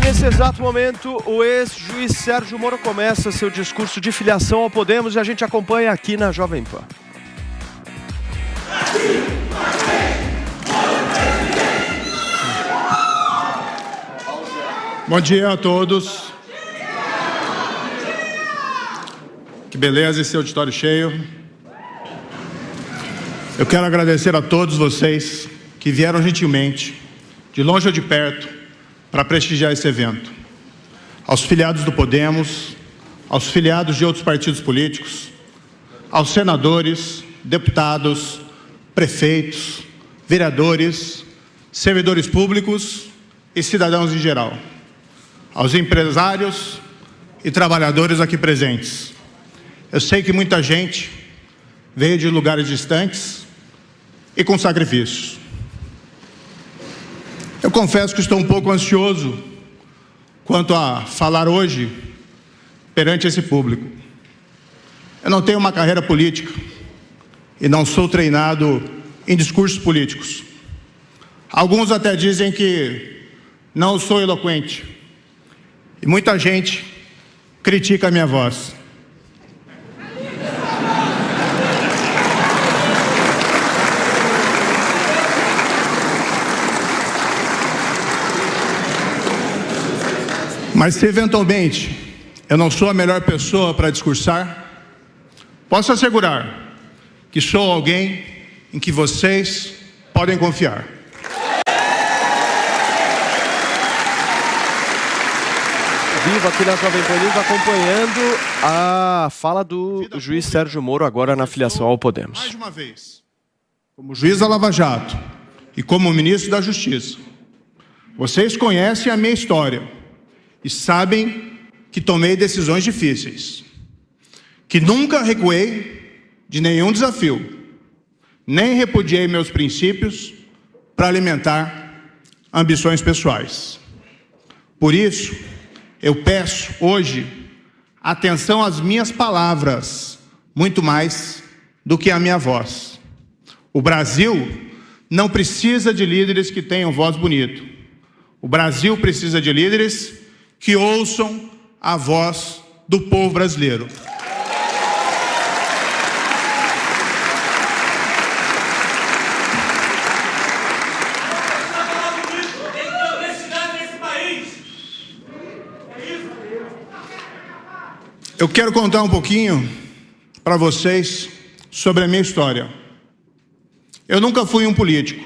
nesse exato momento, o ex-juiz Sérgio Moro começa seu discurso de filiação ao Podemos e a gente acompanha aqui na Jovem Pan. Bom dia a todos. Que beleza esse auditório cheio. Eu quero agradecer a todos vocês que vieram gentilmente, de longe ou de perto, para prestigiar esse evento. Aos filiados do Podemos, aos filiados de outros partidos políticos, aos senadores, deputados, prefeitos, vereadores, servidores públicos e cidadãos em geral, aos empresários e trabalhadores aqui presentes. Eu sei que muita gente veio de lugares distantes e com sacrifícios. Eu confesso que estou um pouco ansioso quanto a falar hoje perante esse público. Eu não tenho uma carreira política e não sou treinado em discursos políticos. Alguns até dizem que não sou eloquente e muita gente critica a minha voz. Mas se eventualmente eu não sou a melhor pessoa para discursar, posso assegurar que sou alguém em que vocês podem confiar. Vivo aqui na Jovem Pan News acompanhando a fala do juiz Sérgio Moro agora na filiação ao Podemos. Mais uma vez, como juiz da Lava Jato e como ministro da Justiça, vocês conhecem a minha história e sabem que tomei decisões difíceis, que nunca recuei de nenhum desafio, nem repudiei meus princípios para alimentar ambições pessoais. Por isso, eu peço hoje atenção às minhas palavras, muito mais do que à minha voz. O Brasil não precisa de líderes que tenham voz bonita. O Brasil precisa de líderes que ouçam a voz do povo brasileiro. Eu quero contar um pouquinho para vocês sobre a minha história. Eu nunca fui um político.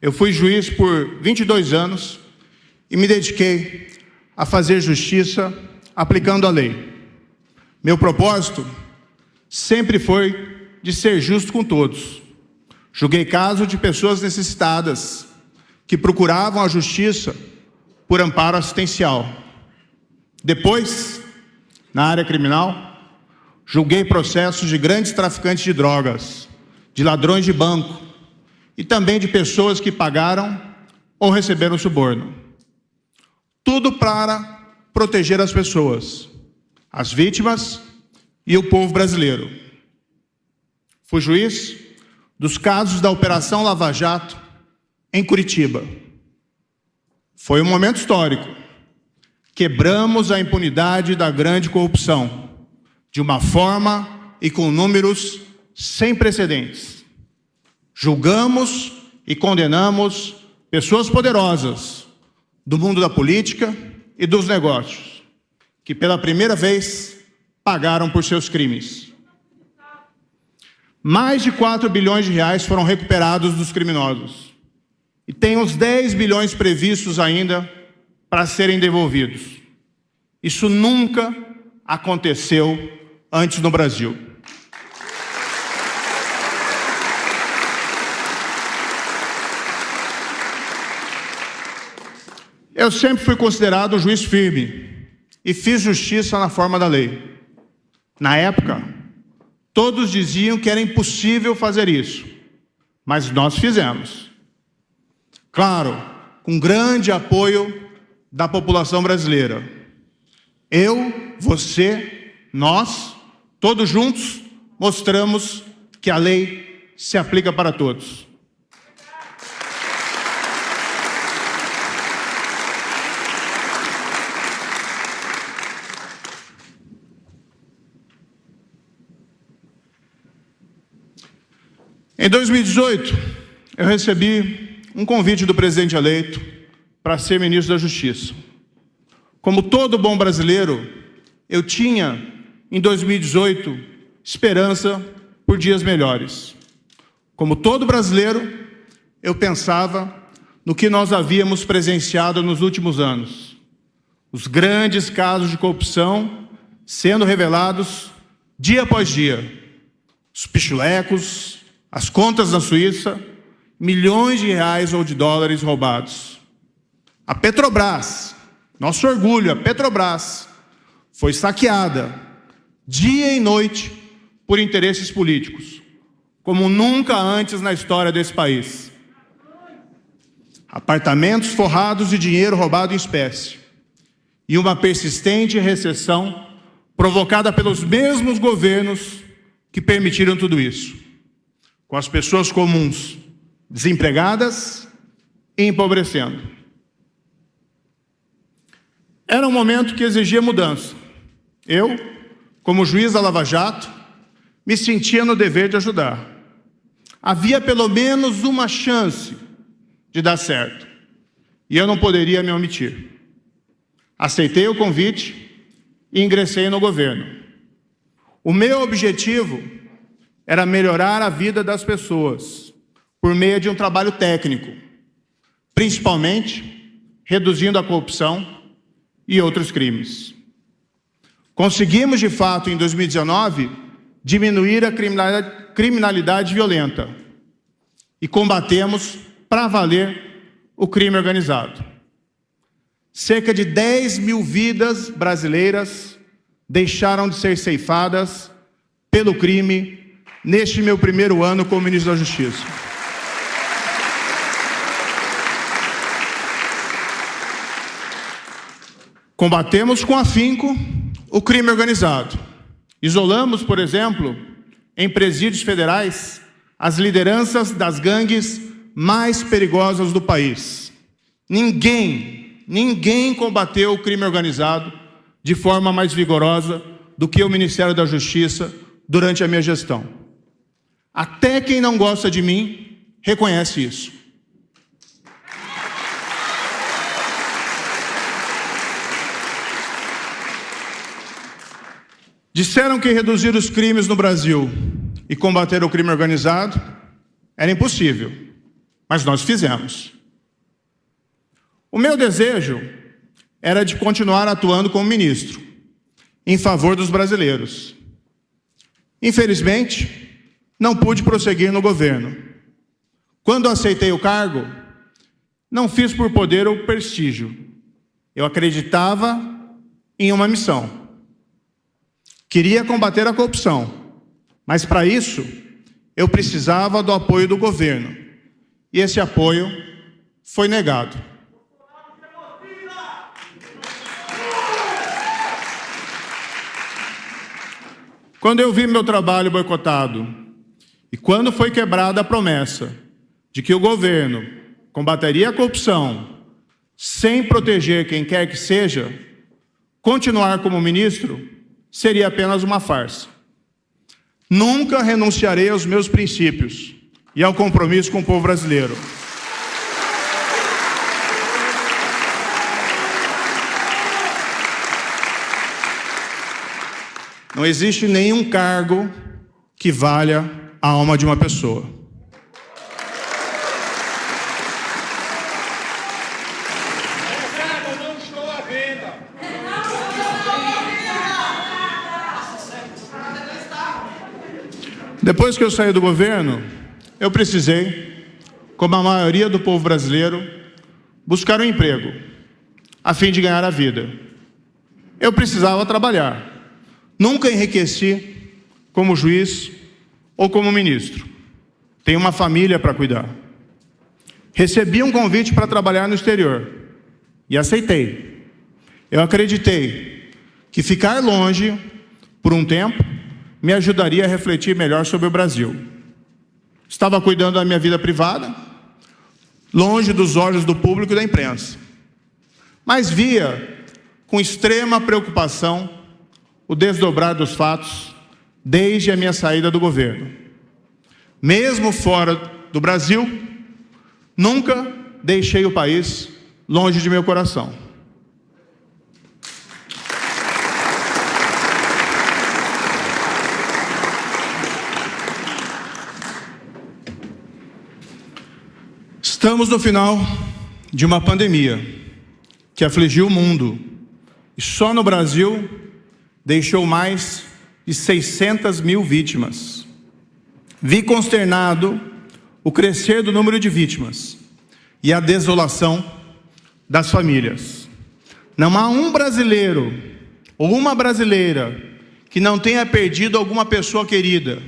Eu fui juiz por 22 anos e me dediquei a fazer justiça aplicando a lei. Meu propósito sempre foi de ser justo com todos. Julguei casos de pessoas necessitadas que procuravam a justiça por amparo assistencial. Depois, na área criminal, julguei processos de grandes traficantes de drogas, de ladrões de banco e também de pessoas que pagaram ou receberam suborno. Tudo para proteger as pessoas, as vítimas e o povo brasileiro. Fui juiz dos casos da Operação Lava Jato em Curitiba. Foi um momento histórico. Quebramos a impunidade da grande corrupção, de uma forma e com números sem precedentes. Julgamos e condenamos pessoas poderosas do mundo da política e dos negócios, que pela primeira vez pagaram por seus crimes. Mais de 4 bilhões de reais foram recuperados dos criminosos. E tem uns 10 bilhões previstos ainda para serem devolvidos. Isso nunca aconteceu antes no Brasil. Eu sempre fui considerado um juiz firme e fiz justiça na forma da lei. Na época, todos diziam que era impossível fazer isso, mas nós fizemos. Claro, com grande apoio da população brasileira. Eu, você, nós, todos juntos, mostramos que a lei se aplica para todos. Em 2018, eu recebi um convite do presidente eleito para ser ministro da Justiça. Como todo bom brasileiro, eu tinha, em 2018, esperança por dias melhores. Como todo brasileiro, eu pensava no que nós havíamos presenciado nos últimos anos. Os grandes casos de corrupção sendo revelados dia após dia. Os pichulecos, as contas na Suíça, milhões de reais ou de dólares roubados. A Petrobras, nosso orgulho, a Petrobras, foi saqueada dia e noite por interesses políticos, como nunca antes na história desse país. Apartamentos forrados de dinheiro roubado em espécie e uma persistente recessão provocada pelos mesmos governos que permitiram tudo isso, com as pessoas comuns desempregadas e empobrecendo. Era um momento que exigia mudança. Eu, como juiz da Lava Jato, me sentia no dever de ajudar. Havia pelo menos uma chance de dar certo, e eu não poderia me omitir. Aceitei o convite e ingressei no governo. O meu objetivo era melhorar a vida das pessoas por meio de um trabalho técnico, principalmente reduzindo a corrupção e outros crimes. Conseguimos, de fato, em 2019, diminuir a criminalidade violenta e combatemos, para valer, o crime organizado. Cerca de 10 mil vidas brasileiras deixaram de ser ceifadas pelo crime neste meu primeiro ano como ministro da Justiça. Combatemos com afinco o crime organizado. Isolamos, por exemplo, em presídios federais, as lideranças das gangues mais perigosas do país. Ninguém combateu o crime organizado de forma mais vigorosa do que o Ministério da Justiça durante a minha gestão. Até quem não gosta de mim reconhece isso. Disseram que reduzir os crimes no Brasil e combater o crime organizado era impossível, mas nós fizemos. O meu desejo era de continuar atuando como ministro, em favor dos brasileiros. Infelizmente, não pude prosseguir no governo. Quando aceitei o cargo, não fiz por poder ou prestígio. Eu acreditava em uma missão. Queria combater a corrupção, mas para isso eu precisava do apoio do governo. E esse apoio foi negado. Quando eu vi meu trabalho boicotado e quando foi quebrada a promessa de que o governo combateria a corrupção sem proteger quem quer que seja, continuar como ministro seria apenas uma farsa. Nunca renunciarei aos meus princípios e ao compromisso com o povo brasileiro. Não existe nenhum cargo que valha a alma de uma pessoa. Depois que eu saí do governo, eu precisei, como a maioria do povo brasileiro, buscar um emprego, a fim de ganhar a vida. Eu precisava trabalhar. Nunca enriqueci como juiz ou como ministro. Tenho uma família para cuidar. Recebi um convite para trabalhar no exterior e aceitei. Eu acreditei que ficar longe por um tempo me ajudaria a refletir melhor sobre o Brasil. Estava cuidando da minha vida privada, longe dos olhos do público e da imprensa. Mas via com extrema preocupação o desdobrar dos fatos desde a minha saída do governo. Mesmo fora do Brasil, nunca deixei o país longe de meu coração. Estamos no final de uma pandemia que afligiu o mundo e só no Brasil deixou mais de 600 mil vítimas. Vi consternado o crescer do número de vítimas e a desolação das famílias. Não há um brasileiro ou uma brasileira que não tenha perdido alguma pessoa querida,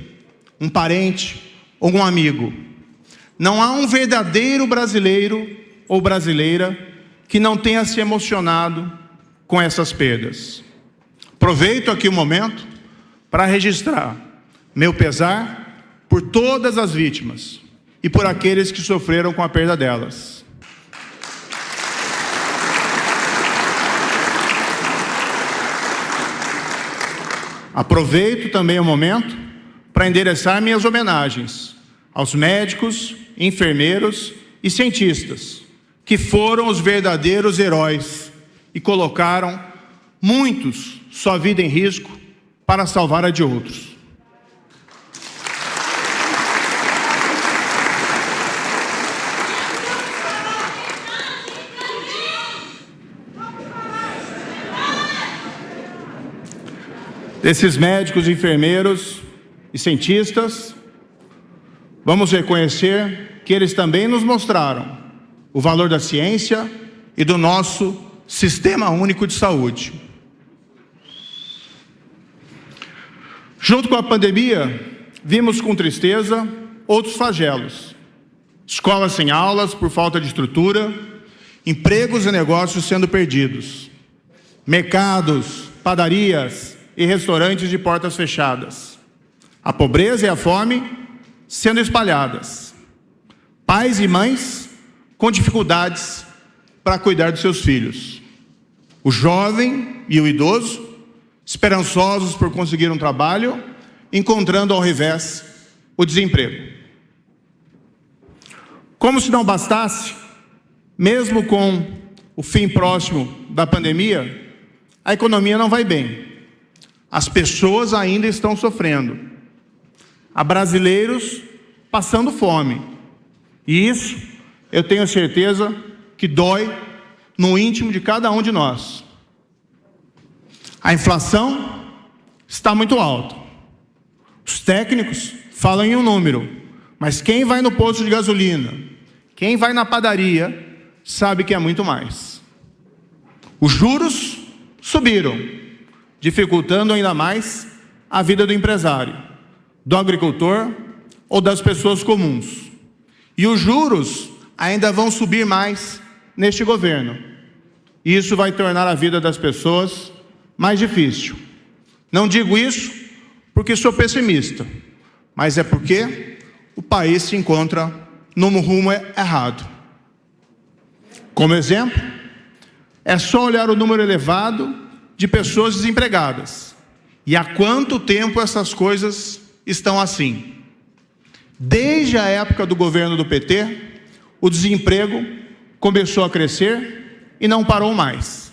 um parente ou um amigo. Não há um verdadeiro brasileiro ou brasileira que não tenha se emocionado com essas perdas. Aproveito aqui o momento para registrar meu pesar por todas as vítimas e por aqueles que sofreram com a perda delas. Aproveito também o momento para endereçar minhas homenagens aos médicos, enfermeiros e cientistas, que foram os verdadeiros heróis e colocaram muitos sua vida em risco para salvar a de outros. Desses médicos, enfermeiros e cientistas, vamos reconhecer que eles também nos mostraram o valor da ciência e do nosso Sistema Único de Saúde. Junto com a pandemia, vimos com tristeza outros flagelos. Escolas sem aulas por falta de estrutura, empregos e negócios sendo perdidos, mercados, padarias e restaurantes de portas fechadas, a pobreza e a fome sendo espalhadas, pais e mães com dificuldades para cuidar dos seus filhos, o jovem e o idoso esperançosos por conseguir um trabalho, encontrando ao revés o desemprego. Como se não bastasse, mesmo com o fim próximo da pandemia, a economia não vai bem. As pessoas ainda estão sofrendo. Há brasileiros passando fome. E isso, eu tenho certeza que dói no íntimo de cada um de nós. A inflação está muito alta. Os técnicos falam em um número, mas quem vai no posto de gasolina, quem vai na padaria, sabe que é muito mais. Os juros subiram, dificultando ainda mais a vida do empresário, do agricultor ou das pessoas comuns. E os juros ainda vão subir mais neste governo. E isso vai tornar a vida das pessoas mais difícil. Não digo isso porque sou pessimista, mas é porque o país se encontra no rumo errado. Como exemplo, é só olhar o número elevado de pessoas desempregadas. E há quanto tempo essas coisas estão assim? Desde a época do governo do PT, o desemprego começou a crescer e não parou mais.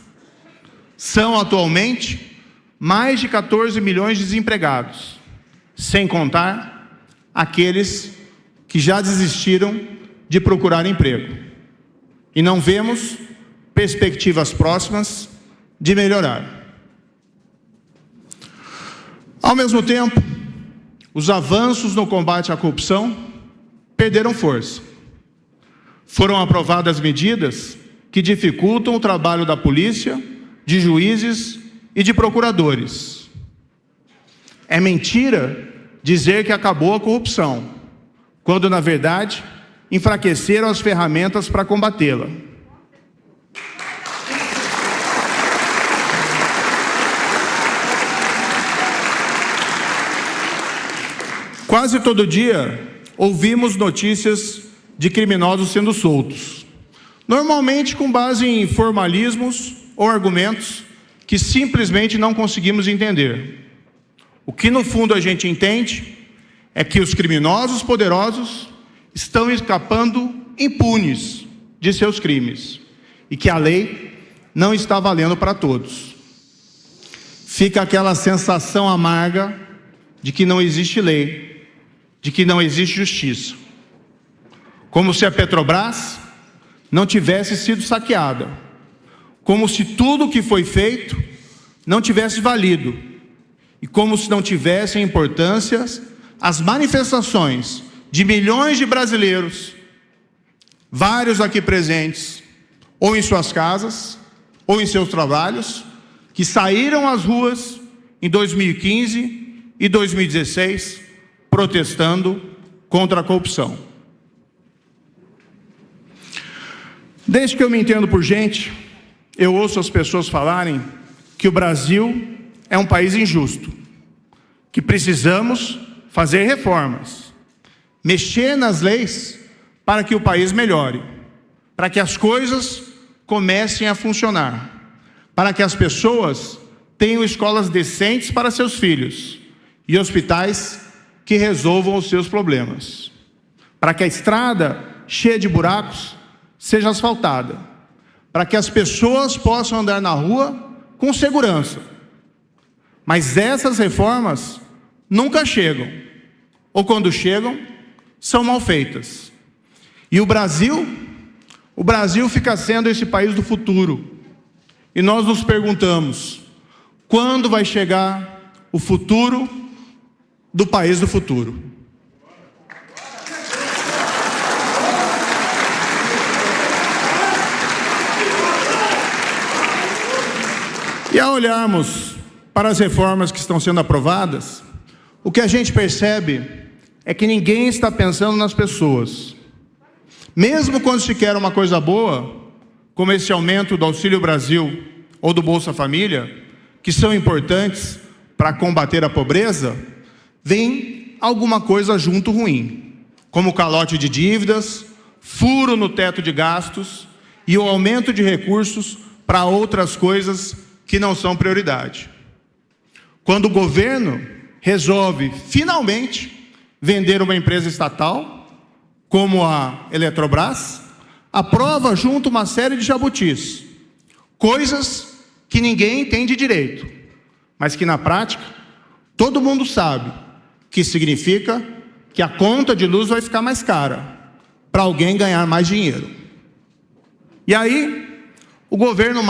São atualmente mais de 14 milhões de desempregados, sem contar aqueles que já desistiram de procurar emprego. E não vemos perspectivas próximas de melhorar. Ao mesmo tempo, os avanços no combate à corrupção perderam força. Foram aprovadas medidas que dificultam o trabalho da polícia, de juízes e de procuradores. É mentira dizer que acabou a corrupção, quando, na verdade, enfraqueceram as ferramentas para combatê-la. Quase todo dia ouvimos notícias de criminosos sendo soltos, normalmente com base em formalismos ou argumentos que simplesmente não conseguimos entender. O que no fundo a gente entende é que os criminosos poderosos estão escapando impunes de seus crimes e que a lei não está valendo para todos. Fica aquela sensação amarga de que não existe lei, de que não existe justiça. Como se a Petrobras não tivesse sido saqueada, como se tudo o que foi feito não tivesse valido, e como se não tivessem importância as manifestações de milhões de brasileiros, vários aqui presentes, ou em suas casas, ou em seus trabalhos, que saíram às ruas em 2015 e 2016, protestando contra a corrupção. Desde que eu me entendo por gente, eu ouço as pessoas falarem que o Brasil é um país injusto, que precisamos fazer reformas, mexer nas leis para que o país melhore, para que as coisas comecem a funcionar, para que as pessoas tenham escolas decentes para seus filhos e hospitais que resolvam os seus problemas, para que a estrada cheia de buracos seja asfaltada, para que as pessoas possam andar na rua com segurança. Mas essas reformas nunca chegam, ou quando chegam, são mal feitas. E o Brasil fica sendo esse país do futuro. E nós nos perguntamos, quando vai chegar o futuro do país do futuro? E ao olharmos para as reformas que estão sendo aprovadas, o que a gente percebe é que ninguém está pensando nas pessoas. Mesmo quando se quer uma coisa boa, como esse aumento do Auxílio Brasil ou do Bolsa Família, que são importantes para combater a pobreza, vem alguma coisa junto ruim, como calote de dívidas, furo no teto de gastos e o aumento de recursos para outras coisas que não são prioridade. Quando o governo resolve, finalmente, vender uma empresa estatal, como a Eletrobras, aprova junto uma série de jabutis, coisas que ninguém entende direito, mas que na prática, todo mundo sabe que significa que a conta de luz vai ficar mais cara, para alguém ganhar mais dinheiro. E aí, o governo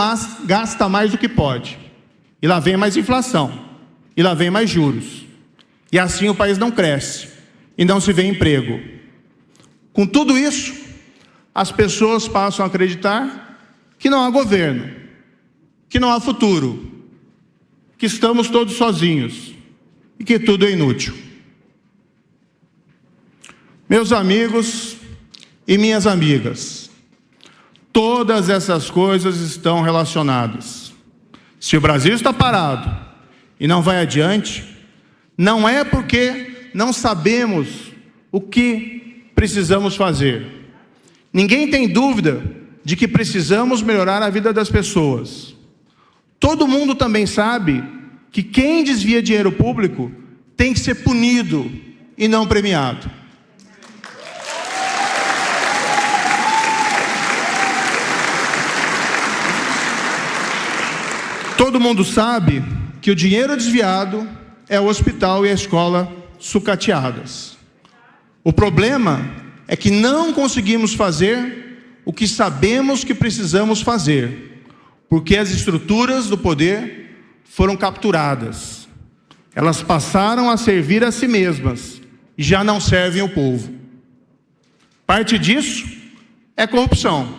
gasta mais do que pode, e lá vem mais inflação, e lá vem mais juros, e assim o país não cresce, e não se vê emprego. Com tudo isso, as pessoas passam a acreditar que não há governo, que não há futuro, que estamos todos sozinhos, e que tudo é inútil. Meus amigos e minhas amigas, todas essas coisas estão relacionadas. Se o Brasil está parado e não vai adiante, não é porque não sabemos o que precisamos fazer. Ninguém tem dúvida de que precisamos melhorar a vida das pessoas. Todo mundo também sabe que quem desvia dinheiro público tem que ser punido e não premiado. Todo mundo sabe que o dinheiro desviado é o hospital e a escola sucateadas. O problema é que não conseguimos fazer o que sabemos que precisamos fazer, porque as estruturas do poder foram capturadas. Elas passaram a servir a si mesmas e já não servem ao povo. Parte disso é corrupção,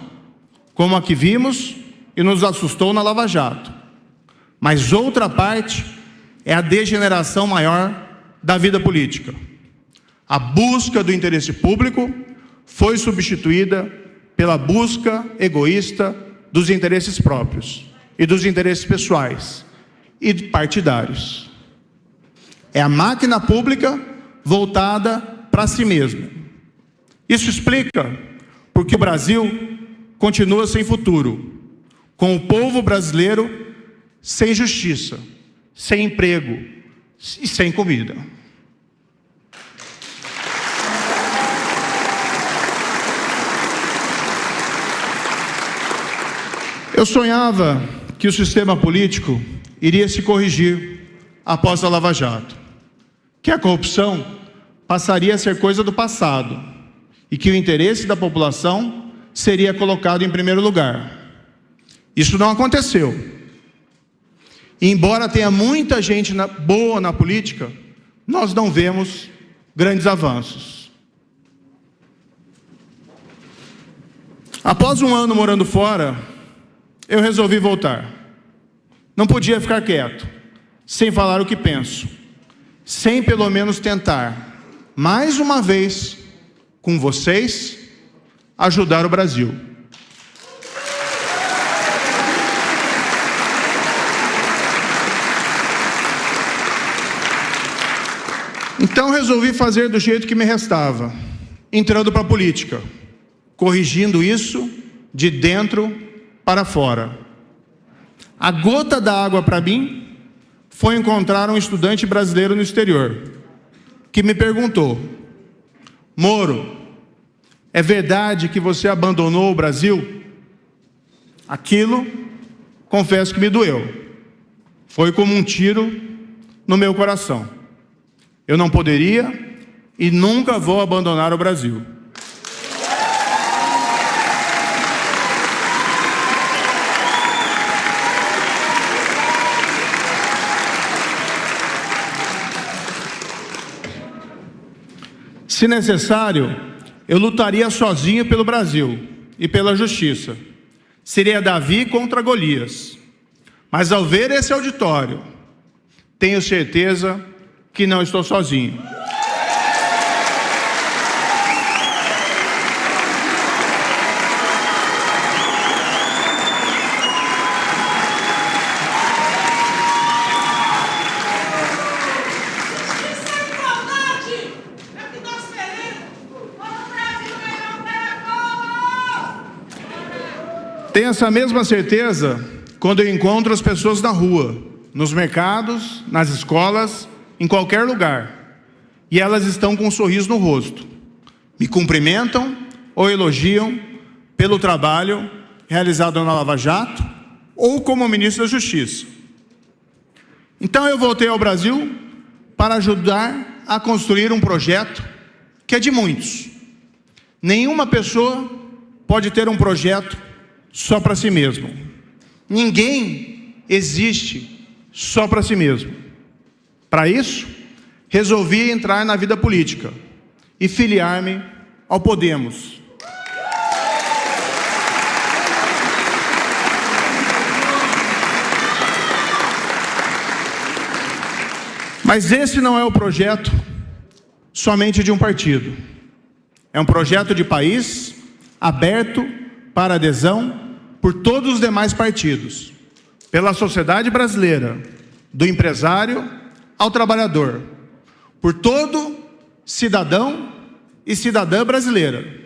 como a que vimos e nos assustou na Lava Jato. Mas outra parte é a degeneração maior da vida política. A busca do interesse público foi substituída pela busca egoísta dos interesses próprios e dos interesses pessoais e partidários. É a máquina pública voltada para si mesma. Isso explica porque o Brasil continua sem futuro, com o povo brasileiro sem justiça, sem emprego e sem comida. Eu sonhava que o sistema político iria se corrigir após a Lava Jato, que a corrupção passaria a ser coisa do passado e que o interesse da população seria colocado em primeiro lugar. Isso não aconteceu. E embora tenha muita gente boa na política, nós não vemos grandes avanços. Após um ano morando fora, eu resolvi voltar. Não podia ficar quieto, sem falar o que penso, sem pelo menos tentar, mais uma vez, com vocês, ajudar o Brasil. Então resolvi fazer do jeito que me restava, entrando para a política, corrigindo isso de dentro para fora. A gota d'água para mim foi encontrar um estudante brasileiro no exterior, que me perguntou: Moro, é verdade que você abandonou o Brasil? Aquilo, confesso que me doeu. Foi como um tiro no meu coração. Eu não poderia e nunca vou abandonar o Brasil. Se necessário, eu lutaria sozinho pelo Brasil e pela justiça. Seria Davi contra Golias. Mas ao ver esse auditório, tenho certeza que não estou sozinho. Tenho essa mesma certeza quando eu encontro as pessoas na rua, nos mercados, nas escolas, em qualquer lugar, e elas estão com um sorriso no rosto, me cumprimentam ou elogiam pelo trabalho realizado na Lava Jato ou como ministro da Justiça. Então eu voltei ao Brasil para ajudar a construir um projeto que é de muitos. Nenhuma pessoa pode ter um projeto só para si mesmo. Ninguém existe só para si mesmo. Para isso, resolvi entrar na vida política e filiar-me ao Podemos. Mas esse não é o projeto somente de um partido. É um projeto de país aberto para adesão por todos os demais partidos, pela sociedade brasileira, do empresário ao trabalhador, por todo cidadão e cidadã brasileira.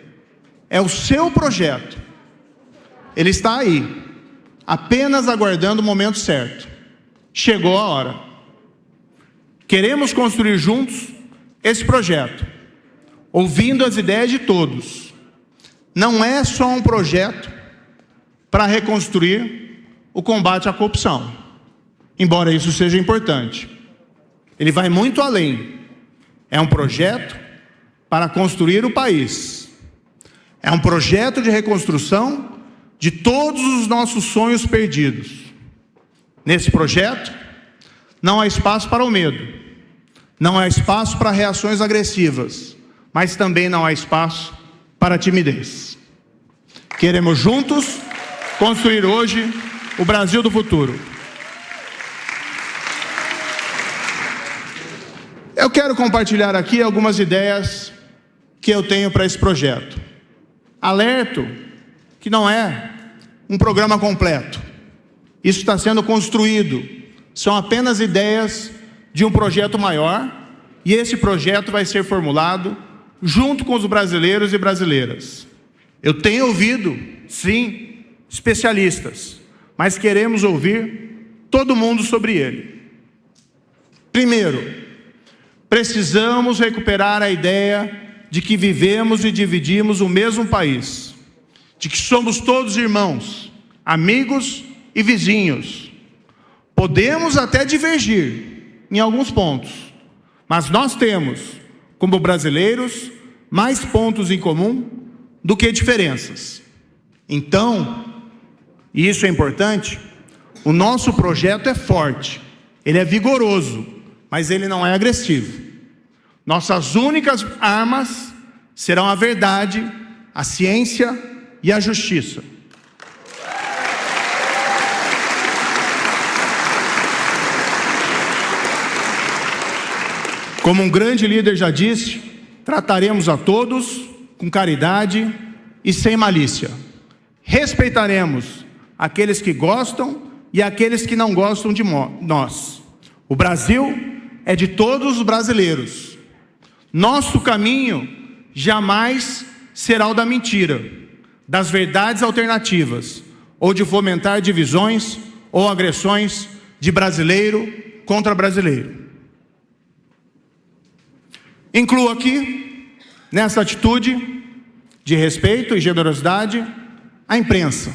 É o seu projeto. Ele está aí, apenas aguardando o momento certo. Chegou a hora. Queremos construir juntos esse projeto, ouvindo as ideias de todos. Não é só um projeto para reconstruir o combate à corrupção, embora isso seja importante. Ele vai muito além. É um projeto para construir o país. É um projeto de reconstrução de todos os nossos sonhos perdidos. Nesse projeto, não há espaço para o medo. Não há espaço para reações agressivas. Mas também não há espaço para a timidez. Queremos juntos construir hoje o Brasil do futuro. Eu quero compartilhar aqui algumas ideias que eu tenho para esse projeto. Alerto que não é um programa completo. Isso está sendo construído. São apenas ideias de um projeto maior, e esse projeto vai ser formulado junto com os brasileiros e brasileiras. Eu tenho ouvido, sim, especialistas, mas queremos ouvir todo mundo sobre ele. Primeiro, precisamos recuperar a ideia de que vivemos e dividimos o mesmo país, de que somos todos irmãos, amigos e vizinhos. Podemos até divergir em alguns pontos, mas nós temos, como brasileiros, mais pontos em comum do que diferenças. Então, e isso é importante, o nosso projeto é forte, ele é vigoroso, mas ele não é agressivo. Nossas únicas armas serão a verdade, a ciência e a justiça. Como um grande líder já disse, trataremos a todos com caridade e sem malícia. Respeitaremos aqueles que gostam e aqueles que não gostam de nós. O Brasil é de todos os brasileiros. Nosso caminho jamais será o da mentira, das verdades alternativas, ou de fomentar divisões ou agressões de brasileiro contra brasileiro. Incluo aqui, nessa atitude de respeito e generosidade, a imprensa.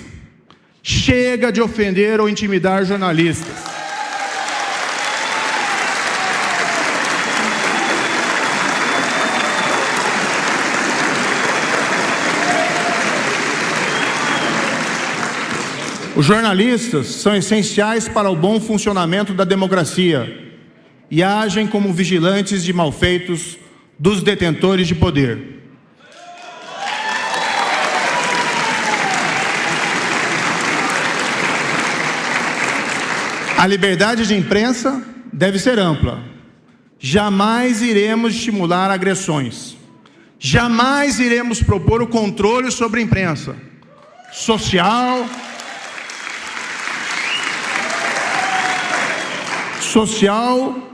Chega de ofender ou intimidar jornalistas. Os jornalistas são essenciais para o bom funcionamento da democracia e agem como vigilantes de malfeitos dos detentores de poder. A liberdade de imprensa deve ser ampla. Jamais iremos estimular agressões. Jamais iremos propor o controle sobre a imprensa social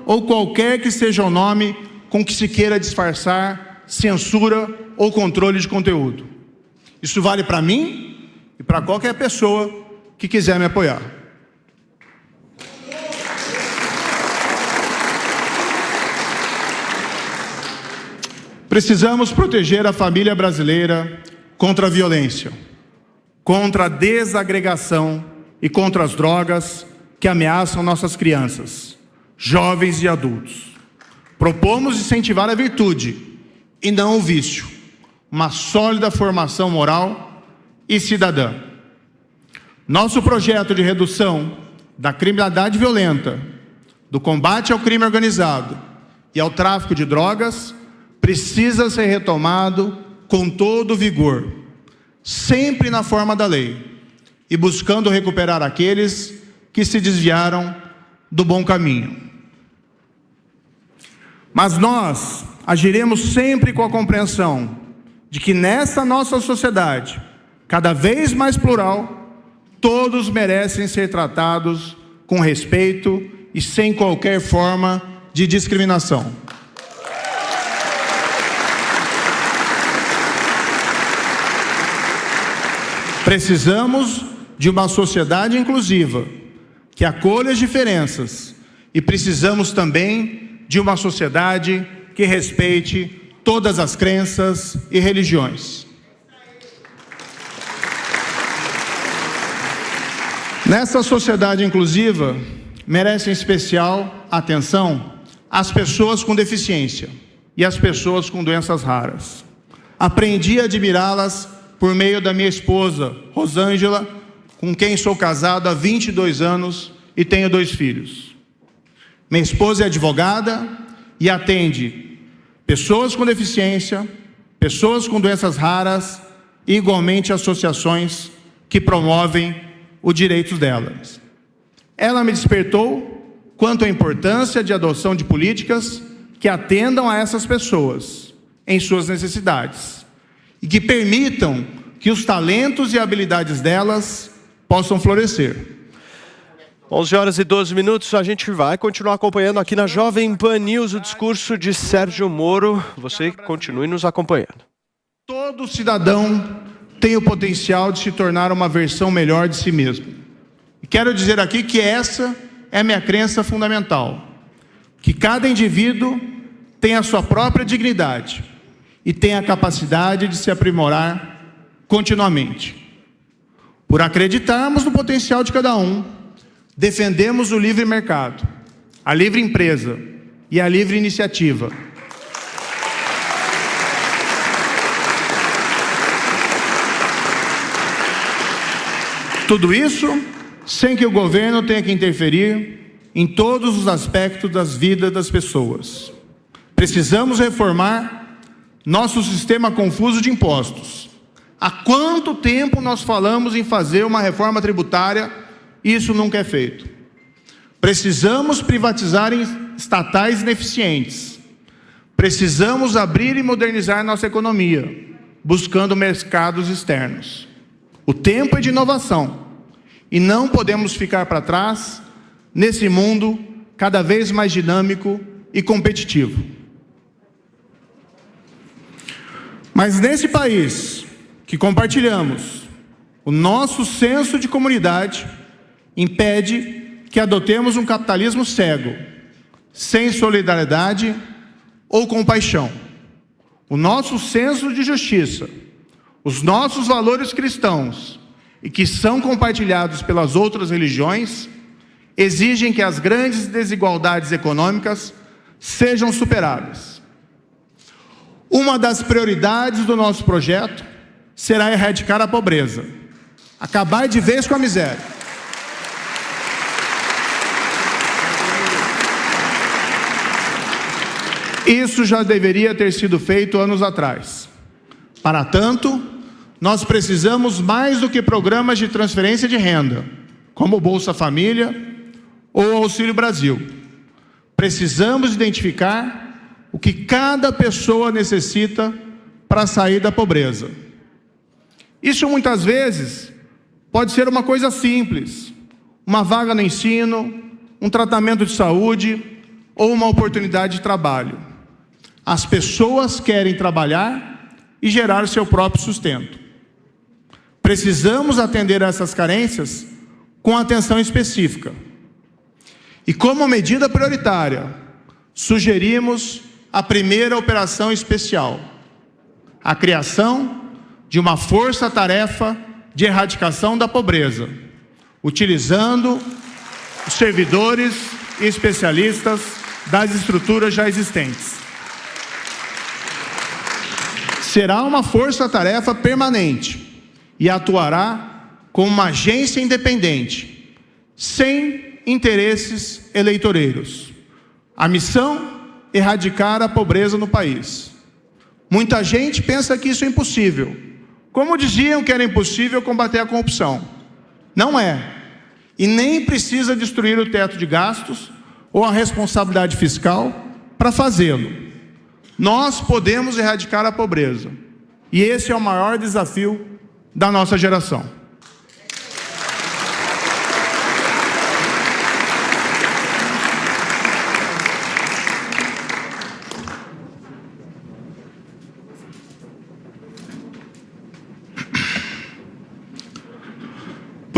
ou qualquer que seja o nome com que se queira disfarçar censura ou controle de conteúdo. Isso vale para mim e para qualquer pessoa que quiser me apoiar. Precisamos proteger a família brasileira contra a violência, contra a desagregação e contra as drogas que ameaçam nossas crianças, jovens e adultos. Propomos incentivar a virtude e não o vício, uma sólida formação moral e cidadã. Nosso projeto de redução da criminalidade violenta, do combate ao crime organizado e ao tráfico de drogas precisa ser retomado com todo o vigor, sempre na forma da lei, e buscando recuperar aqueles que se desviaram do bom caminho. Mas nós agiremos sempre com a compreensão de que nessa nossa sociedade, cada vez mais plural, todos merecem ser tratados com respeito e sem qualquer forma de discriminação. Precisamos de uma sociedade inclusiva, que acolha as diferenças, e precisamos também de uma sociedade que respeite todas as crenças e religiões. Nessa sociedade inclusiva, merecem especial atenção as pessoas com deficiência e as pessoas com doenças raras. Aprendi a admirá-las por meio da minha esposa, Rosângela, com quem sou casado há 22 anos e tenho 2 filhos. Minha esposa é advogada e atende pessoas com deficiência, pessoas com doenças raras e, igualmente, associações que promovem os direitos delas. Ela me despertou quanto à importância de adoção de políticas que atendam a essas pessoas em suas necessidades e que permitam que os talentos e habilidades delas possam florescer. 11h12, a gente vai continuar acompanhando aqui na Jovem Pan News o discurso de Sérgio Moro. Você continue nos acompanhando. Todo cidadão tem o potencial de se tornar uma versão melhor de si mesmo. E quero dizer aqui que essa é a minha crença fundamental. Que cada indivíduo tem a sua própria dignidade e tem a capacidade de se aprimorar continuamente. Por acreditarmos no potencial de cada um, defendemos o livre mercado, a livre empresa e a livre iniciativa. Tudo isso sem que o governo tenha que interferir em todos os aspectos das vidas das pessoas. Precisamos reformar nosso sistema confuso de impostos. Há quanto tempo nós falamos em fazer uma reforma tributária e isso nunca é feito? Precisamos privatizar estatais ineficientes. Precisamos abrir e modernizar nossa economia, buscando mercados externos. O tempo é de inovação e não podemos ficar para trás nesse mundo cada vez mais dinâmico e competitivo. Mas nesse país que compartilhamos, o nosso senso de comunidade impede que adotemos um capitalismo cego, sem solidariedade ou compaixão. O nosso senso de justiça, os nossos valores cristãos, e que são compartilhados pelas outras religiões, exigem que as grandes desigualdades econômicas sejam superadas. Uma das prioridades do nosso projeto será erradicar a pobreza, acabar de vez com a miséria. Isso já deveria ter sido feito anos atrás. Para tanto, nós precisamos mais do que programas de transferência de renda, como o Bolsa Família ou o Auxílio Brasil. Precisamos identificar o que cada pessoa necessita para sair da pobreza. Isso muitas vezes pode ser uma coisa simples, uma vaga no ensino, um tratamento de saúde ou uma oportunidade de trabalho. As pessoas querem trabalhar e gerar seu próprio sustento. Precisamos atender a essas carências com atenção específica. E como medida prioritária, sugerimos a primeira operação especial, a criação de uma força-tarefa de erradicação da pobreza, utilizando os servidores e especialistas das estruturas já existentes. Será uma força-tarefa permanente e atuará como uma agência independente, sem interesses eleitoreiros. A missão é erradicar a pobreza no país. Muita gente pensa que isso é impossível. Como diziam que era impossível combater a corrupção. Não é. E nem precisa destruir o teto de gastos ou a responsabilidade fiscal para fazê-lo. Nós podemos erradicar a pobreza. E esse é o maior desafio da nossa geração.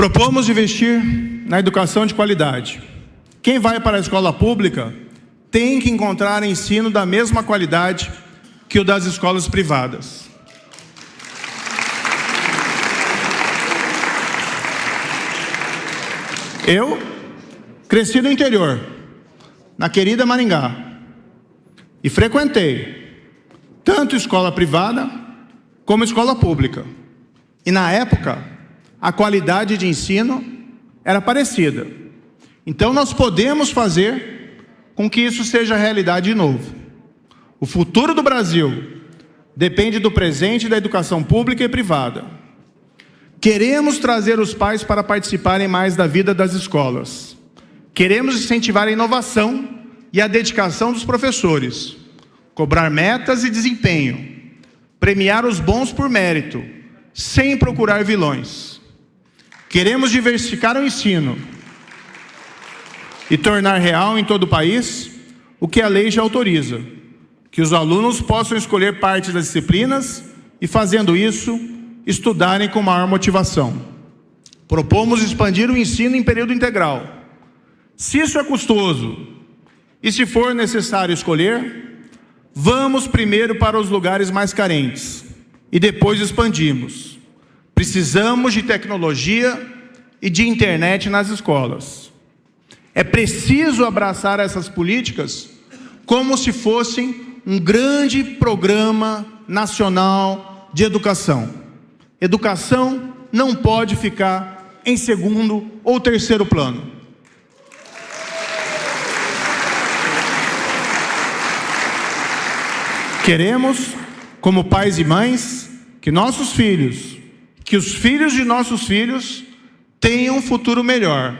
Propomos investir na educação de qualidade. Quem vai para a escola pública tem que encontrar ensino da mesma qualidade que o das escolas privadas. Eu cresci no interior, na querida Maringá, e frequentei tanto escola privada como escola pública. E na época, a qualidade de ensino era parecida. Então nós podemos fazer com que isso seja realidade de novo. O futuro do Brasil depende do presente da educação pública e privada. Queremos trazer os pais para participarem mais da vida das escolas. Queremos incentivar a inovação e a dedicação dos professores, cobrar metas e desempenho, premiar os bons por mérito, sem procurar vilões. Queremos diversificar o ensino e tornar real em todo o país o que a lei já autoriza, que os alunos possam escolher parte das disciplinas e, fazendo isso, estudarem com maior motivação. Propomos expandir o ensino em período integral. Se isso é custoso e se for necessário escolher, vamos primeiro para os lugares mais carentes e depois expandimos. Precisamos de tecnologia e de internet nas escolas. É preciso abraçar essas políticas como se fossem um grande programa nacional de educação. Educação não pode ficar em segundo ou terceiro plano. Queremos, como pais e mães, que nossos filhos, que os filhos de nossos filhos tenham um futuro melhor.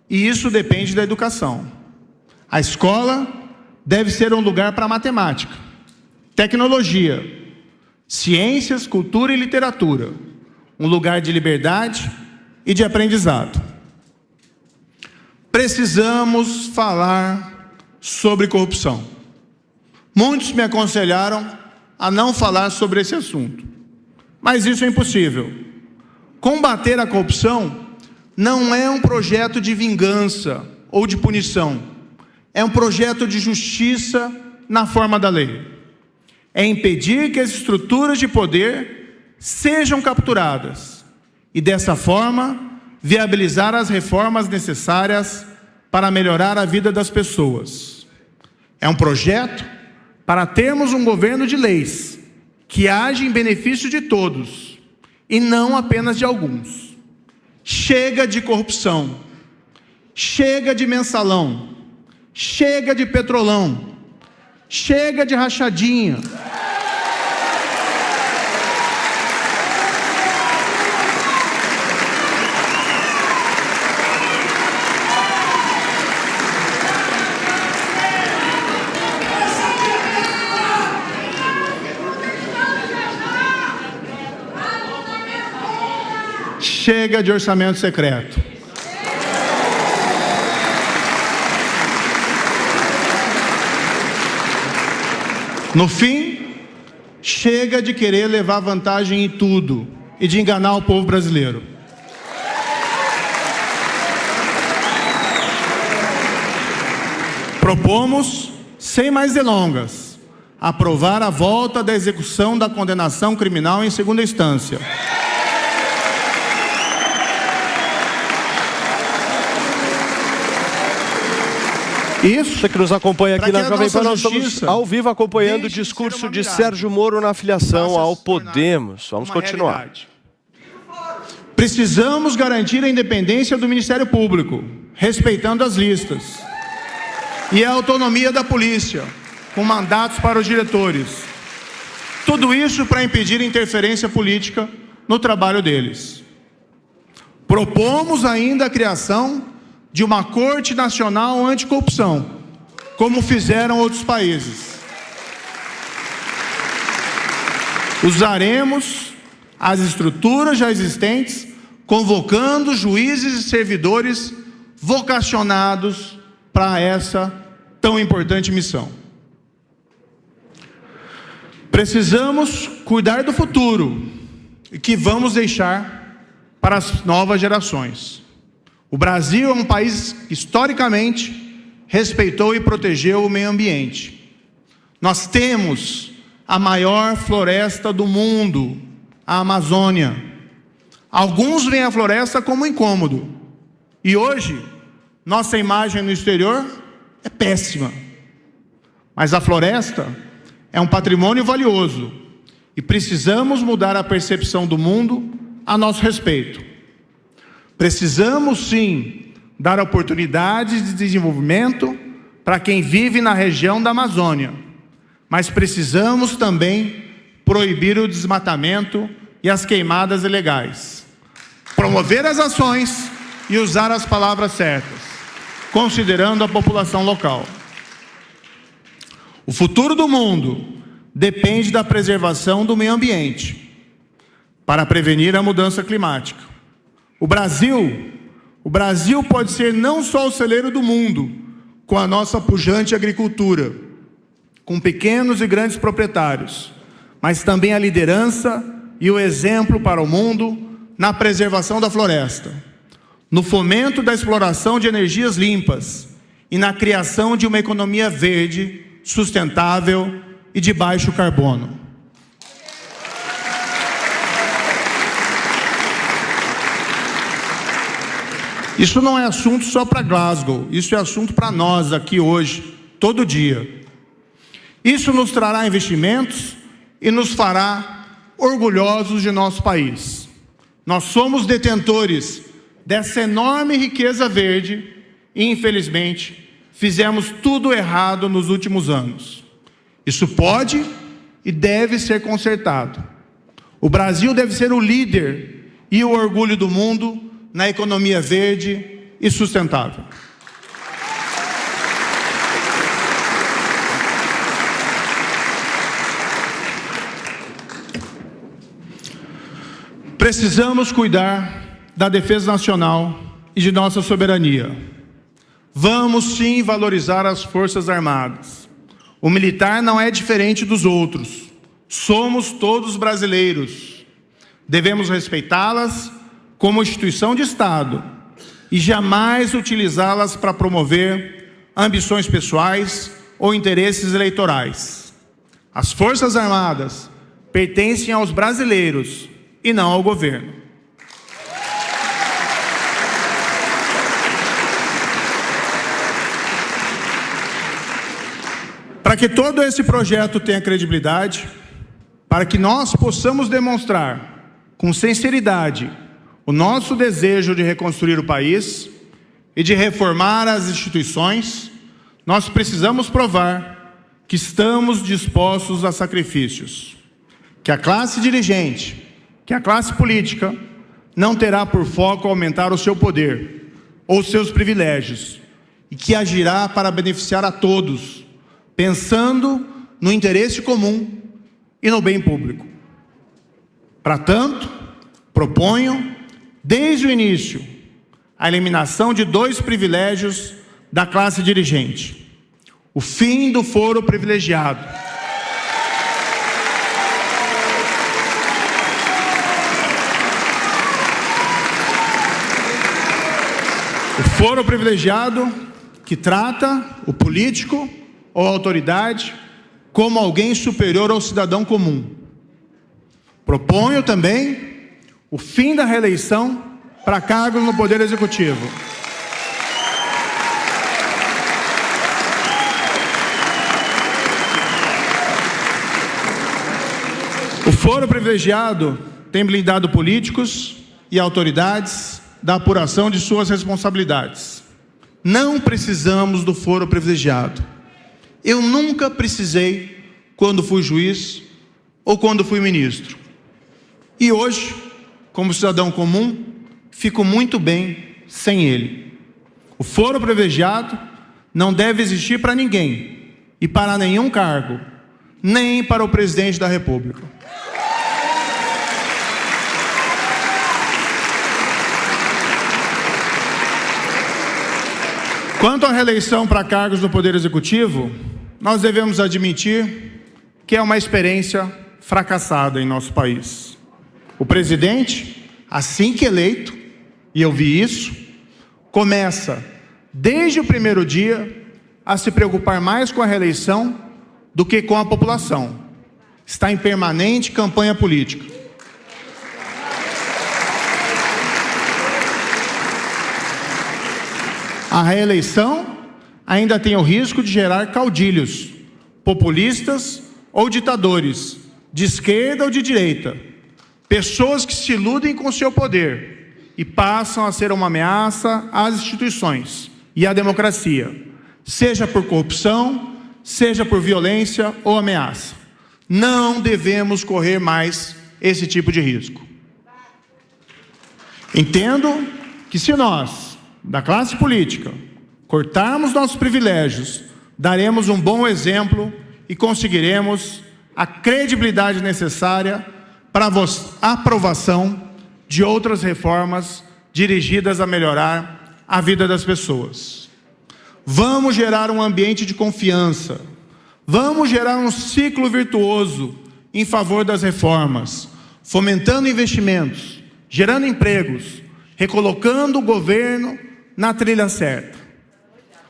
E isso depende da educação. A escola deve ser um lugar para matemática, tecnologia, ciências, cultura e literatura. Um lugar de liberdade e de aprendizado. Precisamos falar sobre corrupção. Muitos me aconselharam a não falar sobre esse assunto. Mas isso é impossível. Combater a corrupção não é um projeto de vingança ou de punição. É um projeto de justiça na forma da lei. É impedir que as estruturas de poder sejam capturadas e, dessa forma, viabilizar as reformas necessárias para melhorar a vida das pessoas. É um projeto para termos um governo de leis que age em benefício de todos e não apenas de alguns. Chega de corrupção, chega de mensalão, chega de petrolão, chega de rachadinha. Chega de orçamento secreto. No fim, chega de querer levar vantagem em tudo e de enganar o povo brasileiro. Propomos, sem mais delongas, aprovar a volta da execução da condenação criminal em segunda instância. Isso. Você que nos acompanha aqui na Jovem Pan, nós estamos ao vivo acompanhando o discurso de Sérgio Moro na filiação ao Podemos. Vamos continuar. Precisamos garantir a independência do Ministério Público, respeitando as listas, e a autonomia da polícia, com mandatos para os diretores. Tudo isso para impedir interferência política no trabalho deles. Propomos ainda a criação de uma Corte Nacional Anticorrupção, como fizeram outros países. Usaremos as estruturas já existentes, convocando juízes e servidores vocacionados para essa tão importante missão. Precisamos cuidar do futuro e que vamos deixar para as novas gerações. O Brasil é um país que, historicamente, respeitou e protegeu o meio ambiente. Nós temos a maior floresta do mundo, a Amazônia. Alguns veem a floresta como incômodo. E hoje, nossa imagem no exterior é péssima. Mas a floresta é um patrimônio valioso e precisamos mudar a percepção do mundo a nosso respeito. Precisamos, sim, dar oportunidades de desenvolvimento para quem vive na região da Amazônia, mas precisamos também proibir o desmatamento e as queimadas ilegais. Promover as ações e usar as palavras certas, considerando a população local. O futuro do mundo depende da preservação do meio ambiente para prevenir a mudança climática. O Brasil pode ser não só o celeiro do mundo, com a nossa pujante agricultura, com pequenos e grandes proprietários, mas também a liderança e o exemplo para o mundo na preservação da floresta, no fomento da exploração de energias limpas e na criação de uma economia verde, sustentável e de baixo carbono. Isso não é assunto só para Glasgow, isso é assunto para nós aqui hoje, todo dia. Isso nos trará investimentos e nos fará orgulhosos de nosso país. Nós somos detentores dessa enorme riqueza verde e, infelizmente, fizemos tudo errado nos últimos anos. Isso pode e deve ser consertado. O Brasil deve ser o líder e o orgulho do mundo na economia verde e sustentável. Precisamos cuidar da defesa nacional e de nossa soberania. Vamos sim valorizar as Forças Armadas. O militar não é diferente dos outros. Somos todos brasileiros. Devemos respeitá-las como instituição de Estado e jamais utilizá-las para promover ambições pessoais ou interesses eleitorais. As Forças Armadas pertencem aos brasileiros e não ao governo. Para que todo esse projeto tenha credibilidade, para que nós possamos demonstrar com sinceridade o nosso desejo de reconstruir o país e de reformar as instituições, nós precisamos provar que estamos dispostos a sacrifícios, que a classe dirigente, que a classe política não terá por foco aumentar o seu poder ou seus privilégios e que agirá para beneficiar a todos, pensando no interesse comum e no bem público. Para tanto, proponho, desde o início, a eliminação de 2 privilégios da classe dirigente: o fim do foro privilegiado. O foro privilegiado que trata o político ou a autoridade como alguém superior ao cidadão comum. Proponho também o fim da reeleição para cargos no Poder Executivo. O foro privilegiado tem blindado políticos e autoridades da apuração de suas responsabilidades. Não precisamos do foro privilegiado. Eu nunca precisei quando fui juiz ou quando fui ministro. E hoje, como cidadão comum, fico muito bem sem ele. O foro privilegiado não deve existir para ninguém e para nenhum cargo, nem para o presidente da República. Quanto à reeleição para cargos do Poder Executivo, nós devemos admitir que é uma experiência fracassada em nosso país. O presidente, assim que eleito, e eu vi isso, começa, desde o primeiro dia, a se preocupar mais com a reeleição do que com a população. Está em permanente campanha política. A reeleição ainda tem o risco de gerar caudilhos, populistas ou ditadores, de esquerda ou de direita, pessoas que se iludem com seu poder e passam a ser uma ameaça às instituições e à democracia, seja por corrupção, seja por violência ou ameaça. Não devemos correr mais esse tipo de risco. Entendo que se nós, da classe política, cortarmos nossos privilégios, daremos um bom exemplo e conseguiremos a credibilidade necessária para a aprovação de outras reformas dirigidas a melhorar a vida das pessoas. Vamos gerar um ambiente de confiança, vamos gerar um ciclo virtuoso em favor das reformas, fomentando investimentos, gerando empregos, recolocando o governo na trilha certa.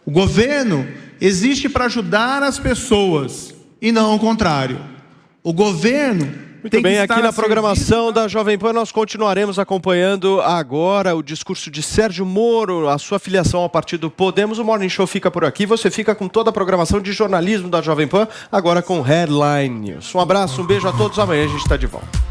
O governo existe para ajudar as pessoas e não o contrário. O governo Muito bem, aqui na programação da Jovem Pan nós continuaremos acompanhando agora o discurso de Sérgio Moro, a sua filiação ao partido Podemos. O Morning Show fica por aqui, você fica com toda a programação de jornalismo da Jovem Pan, agora com Headline News. Um abraço, um beijo a todos, amanhã a gente está de volta.